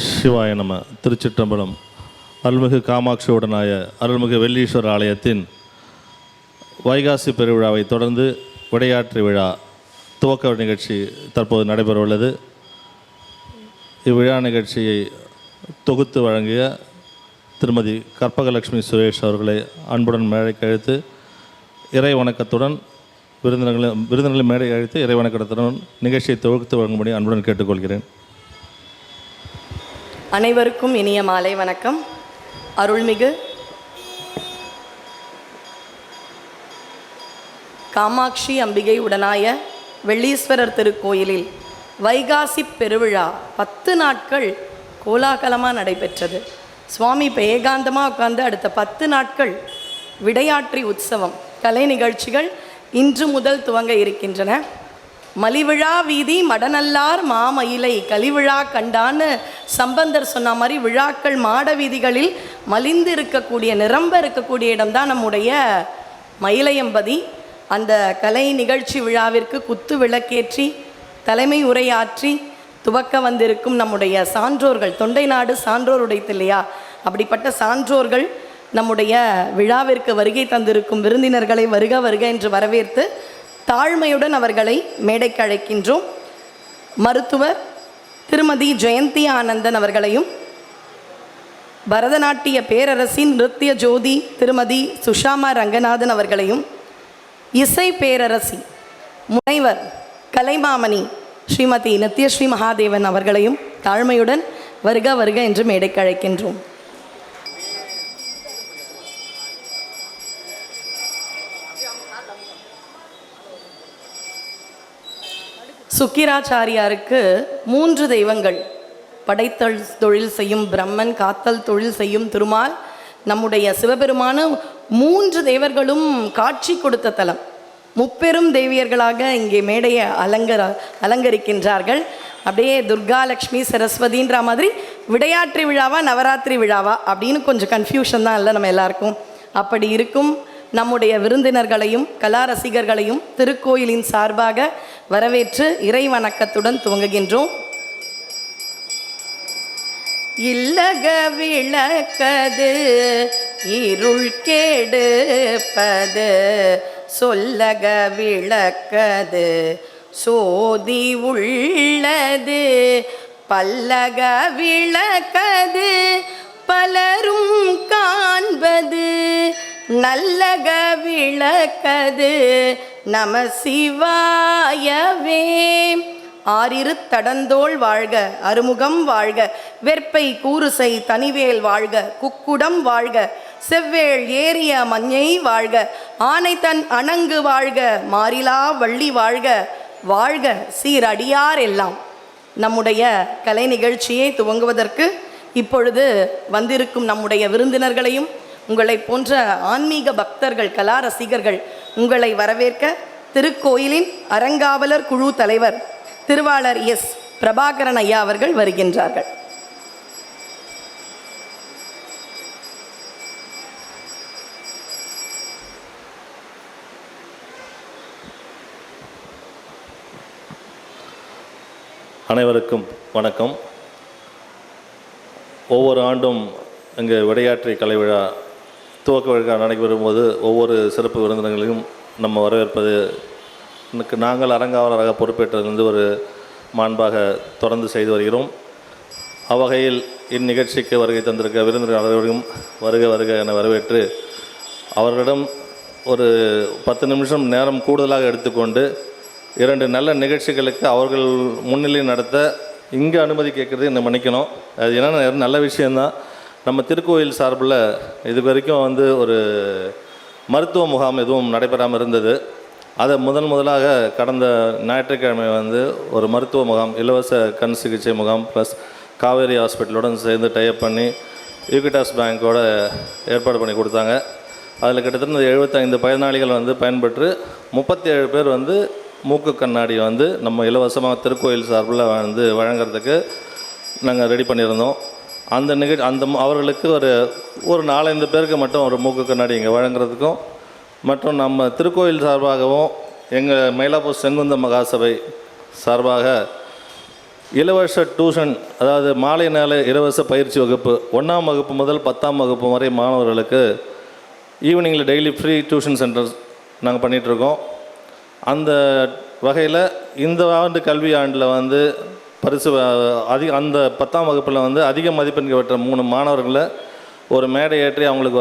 சிவாய நம. திருச்சிற்றம்பலம். அருள்மிகு காமாட்சியுடனாய அருள்மிகு வெள்ளீஸ்வரர் ஆலயத்தின் வைகாசி பெருவிழாவை தொடர்ந்து விடையாற்று விழா துவக்க நிகழ்ச்சி தற்போது நடைபெற உள்ளது. இவ்விழா நிகழ்ச்சியை தொகுத்து வழங்கிய திருமதி கற்பகலட்சுமி சுரேஷ் அவர்களை அன்புடன் மேடைக்கு அழைத்து இறை வணக்கத்துடன் விருந்தினர்களை மேடை அழைத்து இறை வணக்கத்துடன் நிகழ்ச்சியை தொகுத்து வழங்கும்படி அன்புடன் கேட்டுக்கொள்கிறேன். அனைவருக்கும் இனிய மாலை வணக்கம். அருள்மிகு காமாட்சி அம்பிகை உடனாய வெள்ளீஸ்வரர் திருக்கோயிலில் வைகாசி பெருவிழா 10 நாட்கள் கோலாகலமாக நடைபெற்றது. சுவாமி இப்போ ஏகாந்தமாக உட்கார்ந்து அடுத்த 10 நாட்கள் விடையாற்றி உற்சவம் கலை நிகழ்ச்சிகள் இன்று முதல் துவங்க இருக்கின்றன. மலிவிழா வீதி மடநல்லார் மாமயிலை கலிவிழா கண்டான்னு சம்பந்தர் சொன்ன மாதிரி விழாக்கள் மாட வீதிகளில் மலிந்து இருக்கக்கூடிய நிரம்ப இருக்கக்கூடிய இடம்தான் நம்முடைய மயிலையம்பதி. அந்த கலை நிகழ்ச்சி விழாவிற்கு குத்து விளக்கேற்றி தலைமை உரையாற்றி துவக்க வந்திருக்கும் நம்முடைய சான்றோர்கள், தொண்டை நாடு சான்றோர் உடைத்து இல்லையா, அப்படிப்பட்ட சான்றோர்கள் நம்முடைய விழாவிற்கு வருகை தந்திருக்கும் விருந்தினர்களை வருக வருக என்று வரவேற்று தாழ்மையுடன் அவர்களை மேடைக்கு அழைக்கின்றோம். மருத்துவர் திருமதி ஜெயந்தி ஆனந்தன் அவர்களையும், பரதநாட்டிய பேரரசின் நிருத்திய ஜோதி திருமதி சுஷாமா ரங்கநாதன் அவர்களையும், இசை பேரரசி முனைவர் கலைமாமணி ஸ்ரீமதி நித்யஸ்ரீ மகாதேவன் அவர்களையும் தாழ்மையுடன் வருக வருக என்று மேடைக்கு அழைக்கின்றோம். சுக்கிராச்சாரியாருக்கு 3 தெய்வங்கள்: படைத்தல் தொழில் செய்யும் பிரம்மன், காத்தல் தொழில் செய்யும் திருமால். நம்முடைய சிவபெருமான 3 தேவர்களும் காட்சி கொடுத்த தலம். முப்பெரும் தேவியர்களாக இங்கே மேடையை அலங்கரிக்கின்றார்கள். அப்படியே துர்கா லக்ஷ்மி சரஸ்வதின்ற மாதிரி விடையாற்றி விழாவா நவராத்திரி விழாவா அப்படின்னு கொஞ்சம் கன்ஃபியூஷன் தான் இல்லை நம்ம எல்லாருக்கும். அப்படி இருக்கும் நம்முடைய விருந்தினர்களையும் கலா ரசிகர்களையும் திருக்கோயிலின் சார்பாக வரவேற்று இறை வணக்கத்துடன் துவங்குகின்றோம். இல்லக விளக்கது இருள் கெடுப்பது, சொல்லக விளக்கது சோதி உள்ளது, பல்லக விளக்கது பலரும் காண்பது, நல்லக விளக்கது நம சிவாயவே. ஆறிரு தடந்தோள் வாழ்க, அருமுகம் வாழ்க, வெற்பை கூறுசை தனிவேல் வாழ்க, குக்குடம் வாழ்க, செவ்வேள் ஏறிய மஞ்சை வாழ்க, ஆனை தன் அணங்கு வாழ்க, மாறிலா வள்ளி வாழ்க, வாழ்க சீரடியார் எல்லாம். நம்முடைய கலை நிகழ்ச்சியை துவங்குவதற்கு இப்பொழுது வந்திருக்கும் நம்முடைய விருந்தினர்களையும் உங்களை போன்ற ஆன்மீக பக்தர்கள் கலா ரசிகர்கள் உங்களை வரவேற்க திருக்கோயிலின் அறங்காவலர் குழு தலைவர் திருவாளர் எஸ் பிரபாகரன் ஐயா அவர்கள் வருகின்றார்கள். அனைவருக்கும் வணக்கம். ஒவ்வொரு ஆண்டும் இங்கே விடையாற்றி கலை விழா துவக்க விழா நடைபெறும்போது ஒவ்வொரு சிறப்பு விருந்தினர்களையும் நம்ம வரவேற்பது நாங்கள் அரங்காவலராக பொறுப்பேற்றதிலிருந்து ஒரு மாண்பாக தொடர்ந்து செய்து வருகிறோம். அவ்வகையில் இந்நிகழ்ச்சிக்கு வருகை தந்திருக்க விருந்தினர் அனைவரையும் வருக வருக என வரவேற்று அவர்களிடம் ஒரு 10 நிமிஷம் நேரம் கூடுதலாக எடுத்துக்கொண்டு 2 நல்ல நிகழ்ச்சிகளுக்கு அவர்கள் முன்னிலை நடத்த இங்கே அனுமதி கேட்குறது என்னை மன்னிக்கணும். அது என்னென்ன நல்ல விஷயந்தான். நம்ம திருக்கோயில் சார்பில் இது வரைக்கும் ஒரு மருத்துவ முகாம் எதுவும் நடைபெறாமல் இருந்தது. அதை முதலாக கடந்த ஞாயிற்றுக்கிழமை ஒரு மருத்துவ முகாம், இலவச கண் சிகிச்சை முகாம் ப்ளஸ் காவேரி ஹாஸ்பிட்டலுடன் சேர்ந்து டைப் பண்ணி யூகிட்டாஸ் பேங்கோட ஏற்பாடு பண்ணி கொடுத்தாங்க. அதில் கிட்டத்தட்ட 75 பயனாளிகள் பயன்பெற்று 37 பேர் மூக்கு கண்ணாடி நம்ம இலவசமாக திருக்கோயில் சார்பில் வழங்குறதுக்கு நாங்கள் ரெடி பண்ணியிருந்தோம். அந்த அவர்களுக்கு ஒரு 4-5 பேருக்கு மட்டும் ஒரு மூக்கு கண்ணாடி இங்கே வழங்குறதுக்கும், மற்றும் நம்ம திருக்கோயில் சார்பாகவும் எங்கள் மயிலாப்பூர் செங்குந்த மகாசபை சார்பாக இலவச டியூஷன், அதாவது மாலை நேர இலவச பயிற்சி வகுப்பு 1ஆம் வகுப்பு முதல் 10ஆம் வகுப்பு வரை மாணவர்களுக்கு ஈவினிங்கில் டெய்லி ஃப்ரீ டியூஷன் சென்டர்ஸ் நாங்கள் பண்ணிகிட்ருக்கோம். அந்த வகையில் இந்த ஆண்டு கல்வி ஆண்டில் வந்து பரிசு அந்த 10ஆம் வகுப்பில் வந்து அதிக மதிப்பெண்கள் பெற்ற 3 மாணவர்களை ஒரு மேடை ஏற்றி அவங்களுக்கு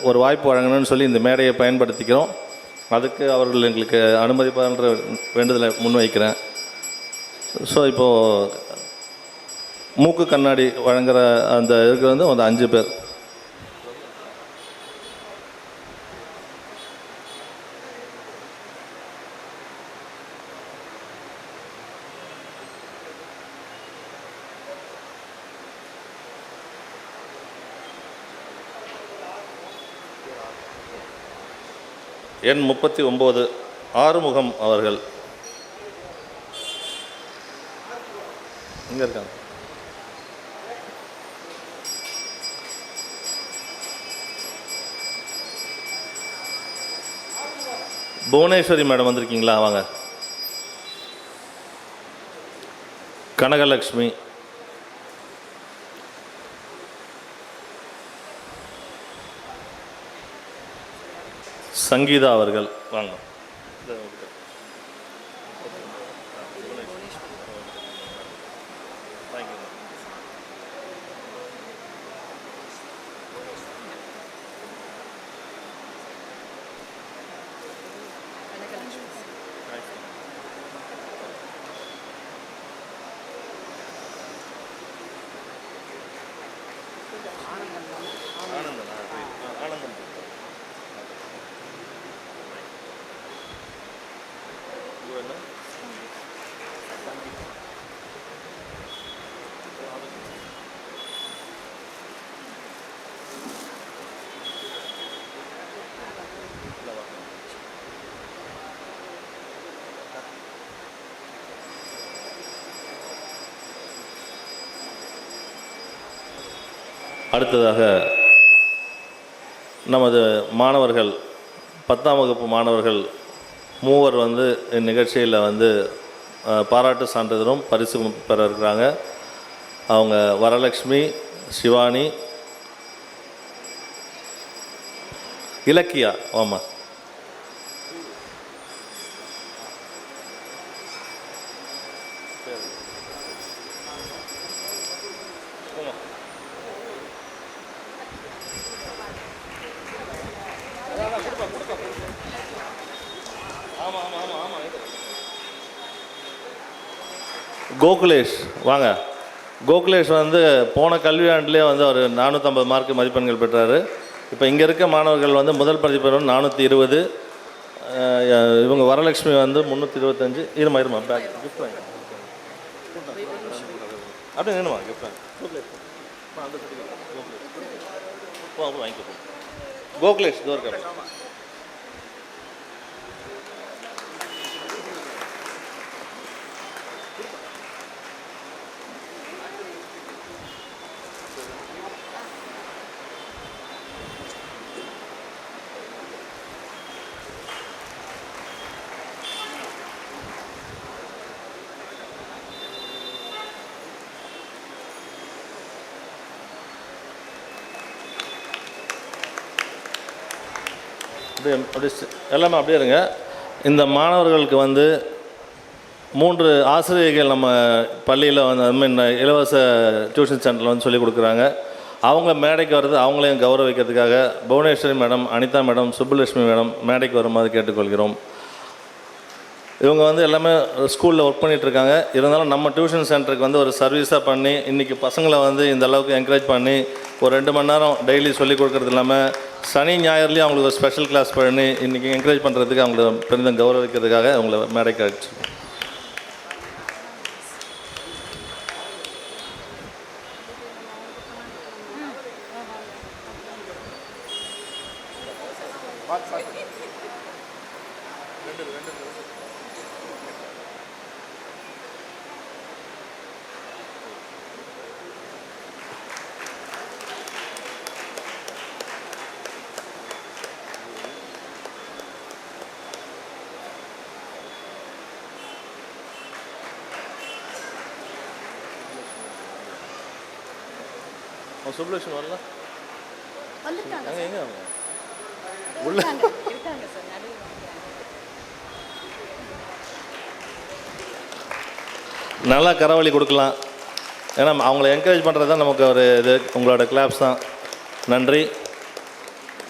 ஒரு வாய்ப்பு வழங்கணும்னு சொல்லி இந்த மேடையை பயன்படுத்திக்கிறோம். அதுக்கு அவர்கள் எங்களுக்கு அனுமதிப்பார்ன்ற வேண்டுதலை முன்வைக்கிறேன். ஸோ இப்போது மூக்கு கண்ணாடி வழங்குகிற அந்த இதுக்கு வந்து ஒரு 5 பேர். எண் 39 ஆறுமுகம் அவர்கள் இங்கே இருக்காங்க. புவனேஸ்வரி மேடம் வந்திருக்கீங்களா? வாங்க. கனகலக்ஷ்மி, சங்கீதா அவர்கள் வாங்க. அடுத்ததாக நமது மாணவர்கள் 10ஆம் வகுப்பு மாணவர்கள் 3 வந்து இந்நிகழ்ச்சியில் வந்து பாராட்டு சான்றிதழும் பரிசு பெற இருக்கிறாங்க. அவங்க வரலட்சுமி, சிவானி, இலக்கியா. ஆமாம், கோகுலேஷ் வாங்க. கோகுலேஷ் வந்து போன கல்வியாண்டிலே வந்து அவர் 450 மார்க் மதிப்பெண்கள் பெற்றார். இப்போ இங்கே இருக்க மாணவர்கள் வந்து முதல் மதிப்பெண் 420, இவங்க வரலட்சுமி வந்து 325. இருமா பேக் கிஃப்ட் வாங்க. அப்படியே வேணுமா கிஃப்ட் வாங்கிக்கோ. கோகுலேஷ் தோற்க அப்படி எல்லாமே அப்படியே இருங்க. இந்த மாணவர்களுக்கு வந்து 3 ஆசிரியர்கள் நம்ம பள்ளியில் வந்து அதுமாதிரி இலவச டியூஷன் சென்டரில் வந்து சொல்லிக் கொடுக்குறாங்க. அவங்க மேடைக்கு வர்றது அவங்களையும் கௌரவிக்கிறதுக்காக Bhuvaneswari madam, Anitha madam, Subbulakshmi madam மேடைக்கு வருமாறு கேட்டுக்கொள்கிறோம். இவங்க வந்து எல்லாமே ஸ்கூலில் ஒர்க் பண்ணிகிட்ருக்காங்க. இருந்தாலும் நம்ம டியூஷன் சென்டருக்கு வந்து ஒரு சர்வீஸாக பண்ணி இன்றைக்கி பசங்களை வந்து இந்த அளவுக்கு என்கரேஜ் பண்ணி ஒரு 2 மணி நேரம் டெய்லி சொல்லிக் கொடுக்குறது இல்லாமல் சனி ஞாயிறுலேயும் அவங்களுக்கு ஒரு ஸ்பெஷல் கிளாஸ் பண்ணி இன்றைக்கி என்கரேஜ் பண்ணுறதுக்கு அவங்கள பெரிதும் கௌரவிக்கிறதுக்காக அவங்கள மேடைக்கு அழைச்சி. சுப்லட்சுமி வரல வந்துட்டாங்க எங்கே உள்ள இருக்காங்க சார் நடுவில். நல்லா கரவழி கொடுக்கலாம். ஏன்னா அவங்கள என்கரேஜ் பண்ணுறது தான் நமக்கு ஒரு இது. உங்களோட கிளாப்ஸ் தான். நன்றி.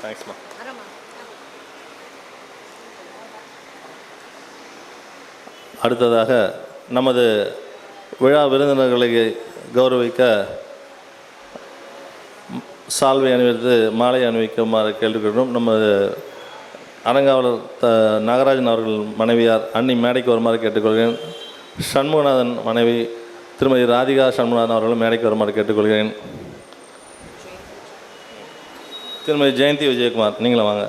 தேங்க்ஸ்மா. அடுத்ததாக நமது விழா விருந்தினர்களை கௌரவிக்க சால்வை அணிவித்து மாலை அணிவிக்குமாறு கேட்டுக்கொள்கிறோம். நமது அரங்காவலர் நாகராஜன் அவர்கள் மனைவியார் அன்னி மேடைக்கு வருமாறு கேட்டுக்கொள்கிறேன். சண்முகநாதன் மனைவி திருமதி ராதிகா சண்முகநாதன் அவர்களும் மேடைக்கு வருமாறு கேட்டுக்கொள்கிறேன். திருமதி ஜெயந்தி விஜயகுமார் நீங்களும் வாங்க.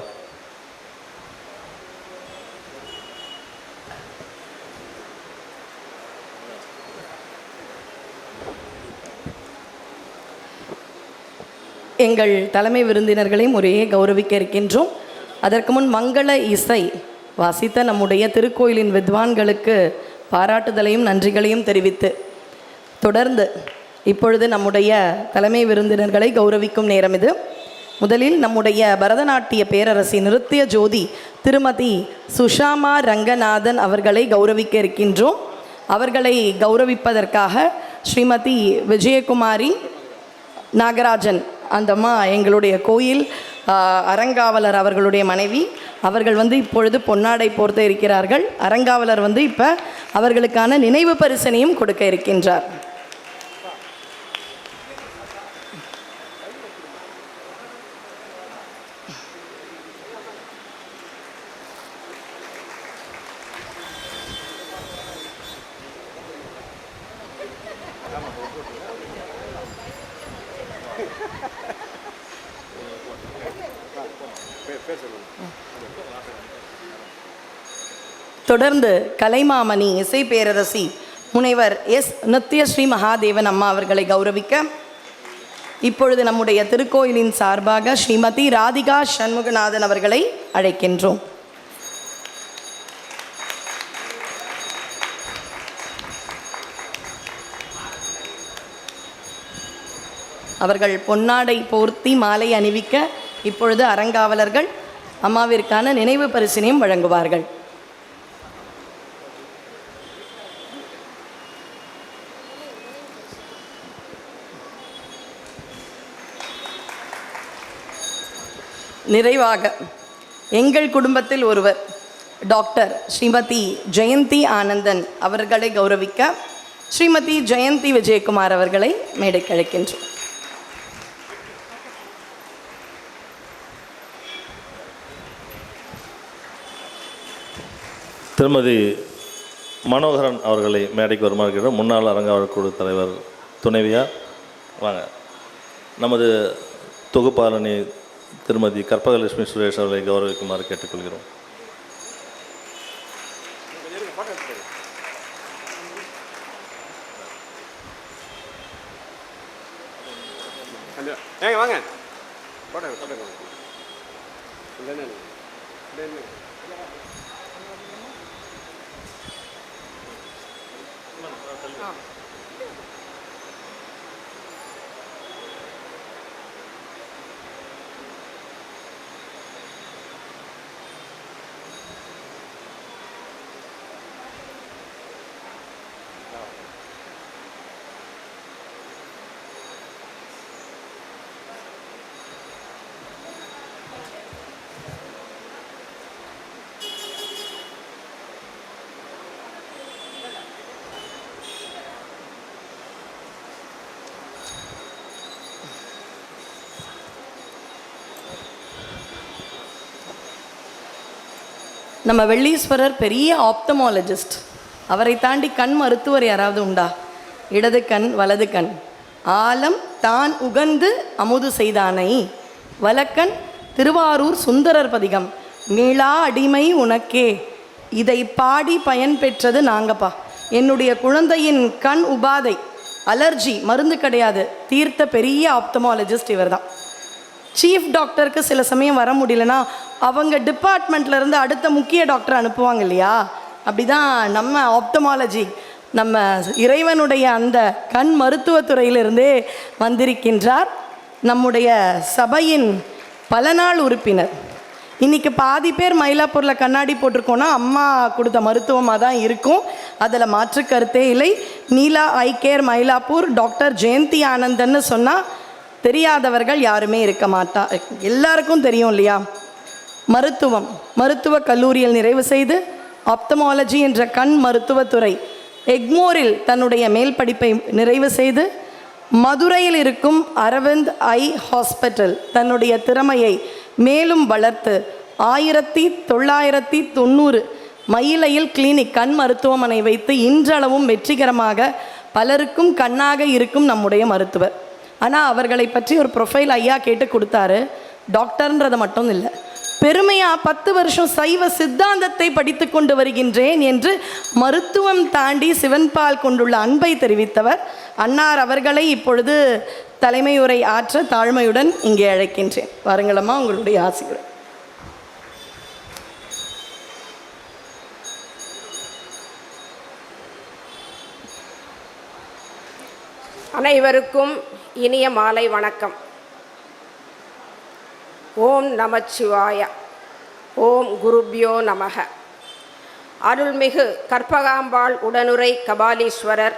எங்கள் தலைமை விருந்தினர்களை முறையே கௌரவிக்க இருக்கின்றோம். அதற்கு முன் மங்கள இசை வாசித்த நம்முடைய திருக்கோயிலின் வித்வான்களுக்கு பாராட்டுதலையும் நன்றிகளையும் தெரிவித்து தொடர்ந்து இப்பொழுது நம்முடைய தலைமை விருந்தினர்களை கௌரவிக்கும் நேரம் இது. முதலில் நம்முடைய பரதநாட்டிய பேரரசி நிருத்திய ஜோதி திருமதி சுஷாமா ரங்கநாதன் அவர்களை கௌரவிக்க இருக்கின்றோம். அவர்களை கௌரவிப்பதற்காக ஸ்ரீமதி விஜயகுமாரி நாகராஜன் அந்தம்மா எங்களுடைய கோயில் அரங்காவலர் அவர்களுடைய மனைவி அவர்கள் இப்பொழுது பொன்னாடை போர்த்த இருக்கிறார்கள். அரங்காவலர் இப்போ அவர்களுக்கான நினைவு பரிசனையும் கொடுக்க இருக்கின்றார். தொடர்ந்து கலைமாமணி இசை பேரரசி முனைவர் எஸ் நித்யஸ்ரீ மகாதேவன் அம்மா அவர்களை கௌரவிக்க இப்பொழுது நம்முடைய திருக்கோயிலின் சார்பாக ஸ்ரீமதி ராதிகா சண்முகநாதன் அவர்களை அழைக்கின்றோம். அவர்கள் பொன்னாடை போர்த்தி மாலை அணிவிக்க இப்பொழுது அரங்காவலர்கள் அம்மாவிற்கான நினைவு பரிசினையும் வழங்குவார்கள். நிறைவாக எங்கள் குடும்பத்தில் ஒருவர் டாக்டர் ஸ்ரீமதி ஜெயந்தி ஆனந்தன் அவர்களை கௌரவிக்க ஸ்ரீமதி ஜெயந்தி விஜயகுமார் அவர்களை மேடைக்கு அழைக்கின்றோம். திருமதி மனோகரன் அவர்களை மேடைக்கு வருமாறு கேட்டோம். முன்னாள் அரங்காவலர் குழு தலைவர் துணைவியார் வாங்க. நமது தொகுப்பாளனி திருமதி கற்பகலட்சுமி சுரேஷ் அவர்களை கௌரவிக்குமாறு கேட்டுக்கொள்கிறோம். வாங்க. நம்ம வெள்ளீஸ்வரர் பெரிய ஆப்தமாலஜிஸ்ட். அவரை தாண்டி கண் மருத்துவர் யாராவது உண்டா? இடது கண் வலது கண் ஆலம் தான் உகந்து அமுது செய்தானை வலக்கண் திருவாரூர் சுந்தரர் பதிகம் மீளா அடிமை உனக்கே இதை பாடி பயன் பெற்றது நாங்கப்பா. என்னுடைய குழந்தையின் கண் உபாதை அலர்ஜி மருந்து கிடையாது, தீர்த்த பெரிய ஆப்தமாலஜிஸ்ட் இவர் தான். சீஃப் டாக்டருக்கு சில சமயம் வர முடியலன்னா அவங்க டிபார்ட்மெண்ட்லேருந்து அடுத்த முக்கிய டாக்டர் அனுப்புவாங்க இல்லையா? அப்படி தான் நம்ம ஆப்தமாலஜி நம்ம இறைவனுடைய அந்த கண் மருத்துவத்துறையிலிருந்தே வந்திருக்கின்றார். நம்முடைய சபையின் பல நாள் உறுப்பினர். இன்றைக்கி பாதி பேர் மயிலாப்பூரில் கண்ணாடி போட்டிருக்கோன்னா அம்மா கொடுத்த மருத்துவமாக தான் இருக்கும், அதில் மாற்று கருத்தே இல்லை. நீலா ஐ கேர் மயிலாப்பூர், டாக்டர் ஜெயந்தி ஆனந்தன்னு சொன்னால் தெரியாதவர்கள் யாருமே இருக்க மாட்டா, எல்லாருக்கும் தெரியும் இல்லையா? மருத்துவக் கல்லூரியில் நிறைவு செய்து ஆப்தமாலஜி என்ற கண் மருத்துவத்துறை எக்மோரில் தன்னுடைய மேல் படிப்பை நிறைவு செய்து மதுரையில் இருக்கும் அரவிந்த் ஐ ஹாஸ்பிட்டல் தன்னுடைய திறமையை மேலும் வளர்த்து 1990 மயிலையில் கிளினிக் கண் மருத்துவமனை வைத்து இன்றளவும் வெற்றிகரமாக பலருக்கும் கண்ணாக இருக்கும் நம்முடைய மருத்துவர். ஆனால் அவர்களை பற்றி ஒரு ப்ரொஃபைல் ஐயா கேட்டு கொடுத்தாரு. டாக்டர்ன்றது மட்டும் இல்லை, பெருமையாக 10 வருஷம் சைவ சித்தாந்தத்தை படித்து கொண்டு வருகின்றேன் என்று மருத்துவம் தாண்டி சிவன்பால் கொண்டுள்ள அன்பை தெரிவித்தவர் அன்னார் அவர்களை இப்பொழுது தலைமையுரை ஆற்ற தாழ்மையுடன் இங்கே அழைக்கின்றேன். வாருங்களம்மா, உங்களுடைய ஆசிரியர். அனைவருக்கும் இனிய மாலை வணக்கம். ஓம் நமச்சிவாய. ஓம் குருப்யோ நமக. அருள்மிகு கற்பகாம்பாள் உடனுரை கபாலீஸ்வரர்,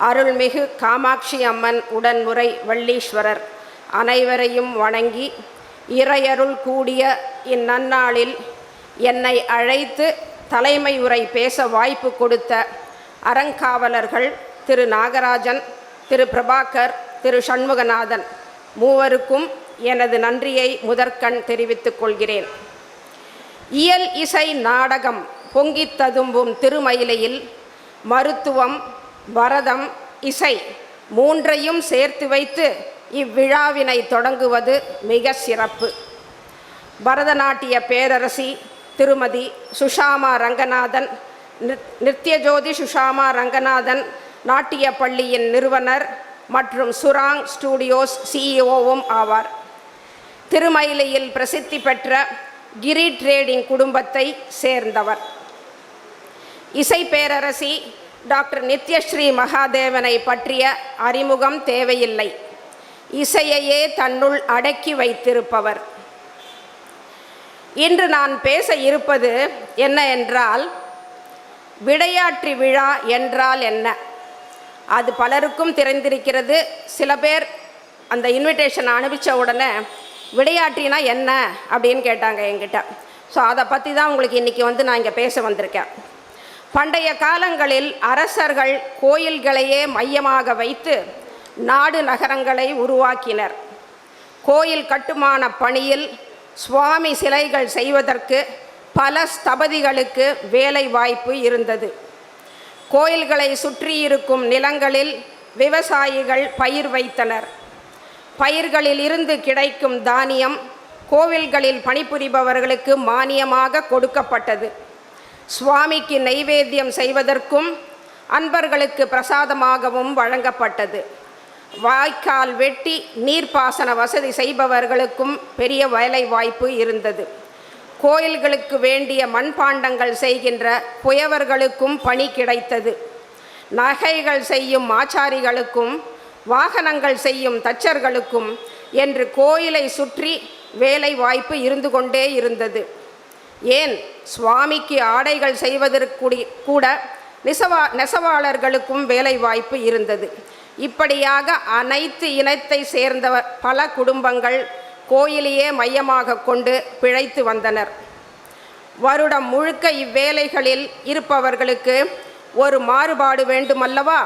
அருள்மிகு காமாட்சி அம்மன் உடன்முறை வள்ளீஸ்வரர் அனைவரையும் வணங்கி இறையருள் கூடிய இந்நன்னாளில் என்னை அழைத்து தலைமை உரை பேச வாய்ப்பு கொடுத்த அறங்காவலர்கள் திரு நாகராஜன், திரு பிரபாகர், திரு சண்முகநாதன் மூவருக்கும் எனது நன்றியை முதற்கண் தெரிவித்துக் கொள்கிறேன். இயல் இசை நாடகம் பொங்கித் ததும்பும் திருமயிலையில் மருத்துவம், பரதம், இசை மூன்றையும் சேர்த்து வைத்து இவ்விழாவினை தொடங்குவது மிக சிறப்பு. பரதநாட்டிய பேரரசி திருமதி சுஷாமா ரங்கநாதன், நித்யஜோதி சுஷாமா ரங்கநாதன் நாட்டிய பள்ளியின் நிறுவனர் மற்றும் சுராங் ஸ்டூடியோஸ் சிஇஓவும் ஆவார். திருமயிலையில் பிரசித்தி பெற்ற கிரி ட்ரேடிங் குடும்பத்தை சேர்ந்தவர். இசை பேரரசி டாக்டர் நித்யஸ்ரீ மகாதேவனை பற்றிய அறிமுகம் தேவையில்லை. இசையையே தன்னுள் அடக்கி வைத்திருப்பவர். இன்று நான் பேச இருப்பது என்ன என்றால், விடையாற்றி விழா என்றால் என்ன? அது பலருக்கும் தெரிந்திருக்கிறது. சில பேர் அந்த இன்விடேஷன் அனுப்பிச்ச உடனே விடையாற்றினா என்ன அப்படின்னு கேட்டாங்க என்கிட்ட. ஸோ அதை பற்றி தான் உங்களுக்கு இன்றைக்கி நான் இங்கே பேச வந்திருக்கேன். பண்டைய காலங்களில் அரசர்கள் கோயில்களையே மையமாக வைத்து நாடு நகரங்களை உருவாக்கினர். கோயில் கட்டுமான பணியில் சுவாமி சிலைகள் செய்வதற்கு பல ஸ்தபதிகளுக்கு வேலை வாய்ப்பு இருந்தது. கோயில்களை சுற்றியிருக்கும் நிலங்களில் விவசாயிகள் பயிர் வைத்தனர். பயிர்களில் இருந்து கிடைக்கும் தானியம் கோவில்களில் பணிபுரிபவர்களுக்கு மானியமாக கொடுக்கப்பட்டது. சுவாமிக்கு நைவேத்தியம் செய்வதற்கும் அன்பர்களுக்கு பிரசாதமாகவும் வழங்கப்பட்டது. வாய்க்கால் வெட்டி நீர்ப்பாசன வசதி செய்பவர்களுக்கும் பெரிய வேலை வாய்ப்பு இருந்தது. கோயில்களுக்கு வேண்டிய மண்பாண்டங்கள் செய்கின்ற புயவர்களுக்கும் பணி கிடைத்தது. நகைகள் செய்யும் ஆச்சாரிகளுக்கும் வாகனங்கள் செய்யும் தச்சர்களுக்கும் என்று கோயிலை சுற்றி வேலை வாய்ப்பு இருந்து கொண்டே இருந்தது. ஏன், சுவாமிக்கு ஆடைகள் செய்வதற்கு கூட நெசவாளர்களுக்கும் வேலை வாய்ப்பு இருந்தது. இப்படியாக அனைத்து இனத்தை சேர்ந்த பல குடும்பங்கள் கோயிலையே மையமாக கொண்டு பிழைத்து வந்தனர். வருடம் முழுக்க இவ்வேலைகளில் இருப்பவர்களுக்கு ஒரு மாறுபாடு வேண்டுமல்லவா?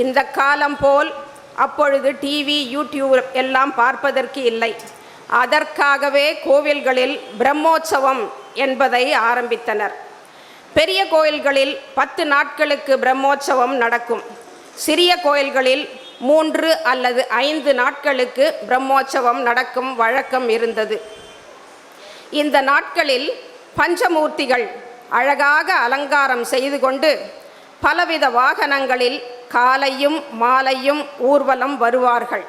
இந்த காலம் போல் அப்பொழுது டிவி, யூடியூப் எல்லாம் பார்ப்பதற்கு இல்லை. அதற்காகவே கோவில்களில் பிரம்மோற்சவம் என்பதை ஆரம்பித்தனர். பெரிய கோயில்களில் 10 நாட்களுக்கு பிரம்மோற்சவம் நடக்கும். சிறிய கோயில்களில் 3 அல்லது 5 நாட்களுக்கு பிரம்மோற்சவம் நடக்கும் வழக்கம் இருந்தது. இந்த நாட்களில் பஞ்சமூர்த்திகள் அழகாக அலங்காரம் செய்து கொண்டு பலவித வாகனங்களில் காலையும் மாலையும் ஊர்வலம் வருவார்கள்.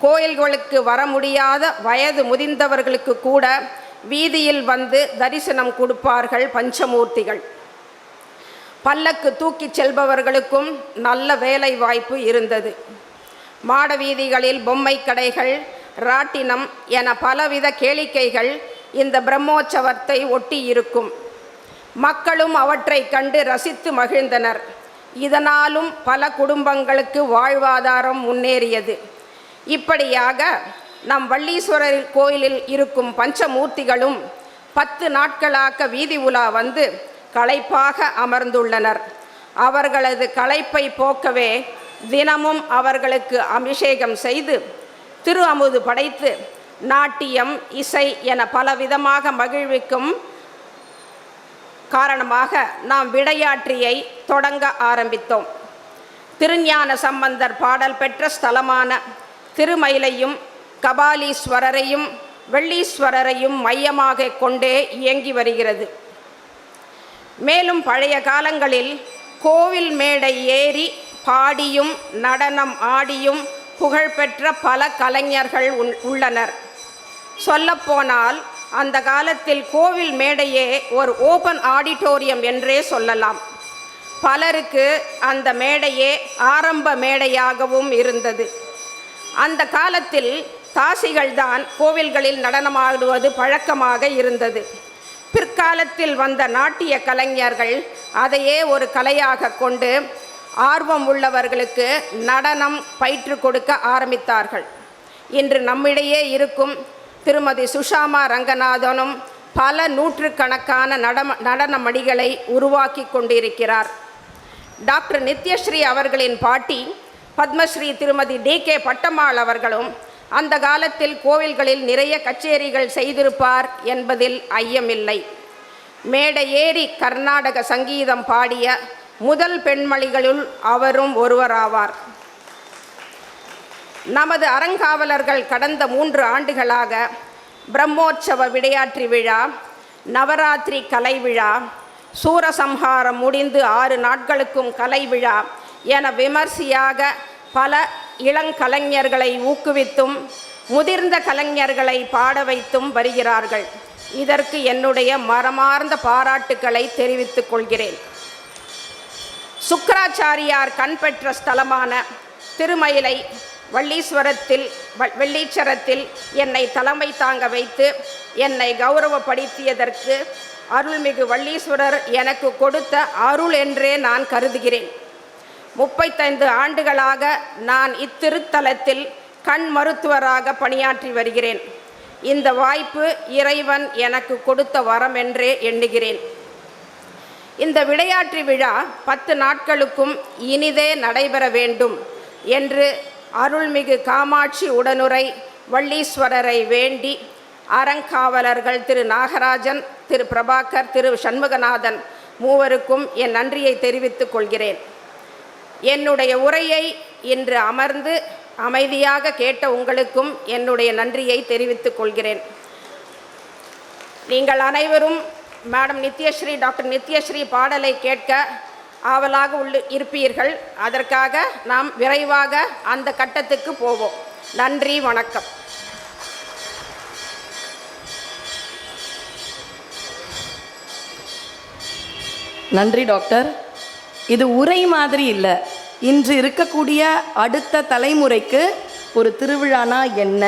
கோயில்களுக்கு வர முடியாத வயது முதிர்ந்தவர்களுக்கு கூட வீதியில் வந்து தரிசனம் கொடுப்பார்கள் பஞ்சமூர்த்திகள். பல்லக்கு தூக்கிச் செல்பவர்களுக்கும் நல்ல வேலை வாய்ப்பு இருந்தது. மாட வீதிகளில் பொம்மை கடைகள், ராட்டினம் என பலவித கேளிக்கைகள் இந்த பிரம்மோற்சவத்தை ஒட்டி இருக்கும். மக்களும் அவற்றை கண்டு ரசித்து மகிழ்ந்தனர். இதனாலும் பல குடும்பங்களுக்கு வாழ்வாதாரம் முன்னேறியது. இப்படியாக நம் வள்ளீஸ்வரர் கோயிலில் இருக்கும் பஞ்சமூர்த்திகளும் 10 நாட்களாக வீதி உலா வந்து களைப்பாக அமர்ந்துள்ளனர். அவர்களது களைப்பை போக்கவே தினமும் அவர்களுக்கு அபிஷேகம் செய்து திரு அமுது படைத்து நாட்டியம், இசை என பலவிதமாக மகிழ்விக்கும் காரணமாக நாம் விடையாற்றியை தொடங்க ஆரம்பித்தோம். திருஞான சம்பந்தர் பாடல் பெற்ற ஸ்தலமான திருமயிலையும் கபாலீஸ்வரரையும் வெள்ளீஸ்வரரையும் மையமாக கொண்டே இயங்கி வருகிறது. மேலும் பழைய காலங்களில் கோவில் மேடை ஏறி பாடியும் நடனம் ஆடியும் புகழ்பெற்ற பல கலைஞர்கள் உள்ளனர். சொல்லப்போனால் அந்த காலத்தில் கோவில் மேடையே ஒரு ஓப்பன் ஆடிட்டோரியம் என்றே சொல்லலாம். பலருக்கு அந்த மேடையே ஆரம்ப மேடையாகவும் இருந்தது. அந்த காலத்தில் தாசிகள்தான் கோவில்களில் நடனமாடுவது பழக்கமாக இருந்தது. பிற்காலத்தில் வந்த நாட்டிய கலைஞர்கள் அதையே ஒரு கலையாக கொண்டு ஆர்வம் உள்ளவர்களுக்கு நடனம் பயிற்று கொடுக்க ஆரம்பித்தார்கள். இன்று நம்மிடையே இருக்கும் திருமதி சுஷாமா ரங்கநாதனும் பல நூற்றுக்கணக்கான நடன மணிகளை உருவாக்கி கொண்டிருக்கிறார். டாக்டர் நித்யஸ்ரீ அவர்களின் பாட்டி பத்மஸ்ரீ திருமதி DK பட்டம்மாள் அவர்களும் அந்த காலத்தில் கோவில்களில் நிறைய கச்சேரிகள் செய்திருப்பார் என்பதில் ஐயமில்லை. மேடை ஏறி கர்நாடக சங்கீதம் பாடிய முதல் பெண்மணிகளுள் அவரும் ஒருவராவார். நமது அறங்காவலர்கள் கடந்த 3 ஆண்டுகளாக பிரம்மோற்சவ விடையாற்றி விழா, நவராத்திரி கலை விழா, சூரசம்ஹாரம் முடிந்து 6 நாட்களுக்கும் கலை விழா என விமர்சையாக பல இளங்கலைஞர்களை ஊக்குவித்தும் முதிர்ந்த கலைஞர்களை பாட வைத்தும் வருகிறார்கள். இதற்கு என்னுடைய மனமார்ந்த பாராட்டுக்களை தெரிவித்துக் கொள்கிறேன். சுக்கராச்சாரியார் கண்பெற்ற ஸ்தலமான திருமயிலை வெள்ளீச்சரத்தில் என்னை தலைமை தாங்க வைத்து என்னை கௌரவப்படுத்தியதற்கு அருள்மிகு வள்ளீஸ்வரர் எனக்கு கொடுத்த அருள் என்றே நான் கருதுகிறேன். 35 ஆண்டுகளாக நான் இத்திருத்தலத்தில் கண் மருத்துவராக பணியாற்றி வருகிறேன். இந்த வாய்ப்பு இறைவன் எனக்கு கொடுத்த வரம் என்றே எண்ணுகிறேன். இந்த விடையாற்றி விழா 10 நாட்களுக்கும் இனிதே நடைபெற வேண்டும் என்று அருள்மிகு காமாட்சி உடனுரை வள்ளீஸ்வரரை வேண்டி அறங்காவலர்கள் திரு நாகராஜன், திரு பிரபாகர், திரு சண்முகநாதன் மூவருக்கும் என் நன்றியை தெரிவித்துக் கொள்கிறேன். என்னுடைய உரையை இன்று அமர்ந்து அமைதியாக கேட்ட உங்களுக்கும் என்னுடைய நன்றியை தெரிவித்துக் கொள்கிறேன். நீங்கள் அனைவரும் மேடம் நித்யஸ்ரீ, டாக்டர் நித்யஸ்ரீ பாடலை கேட்க ஆவலாக இருப்பீர்கள். அதற்காக நாம் விரைவாக அந்த கட்டத்துக்கு போவோம். நன்றி, வணக்கம். நன்றி டாக்டர். இது உரை மாதிரி இல்லை. இன்று இருக்கக்கூடிய அடுத்த தலைமுறைக்கு ஒரு திருவிழானா என்ன,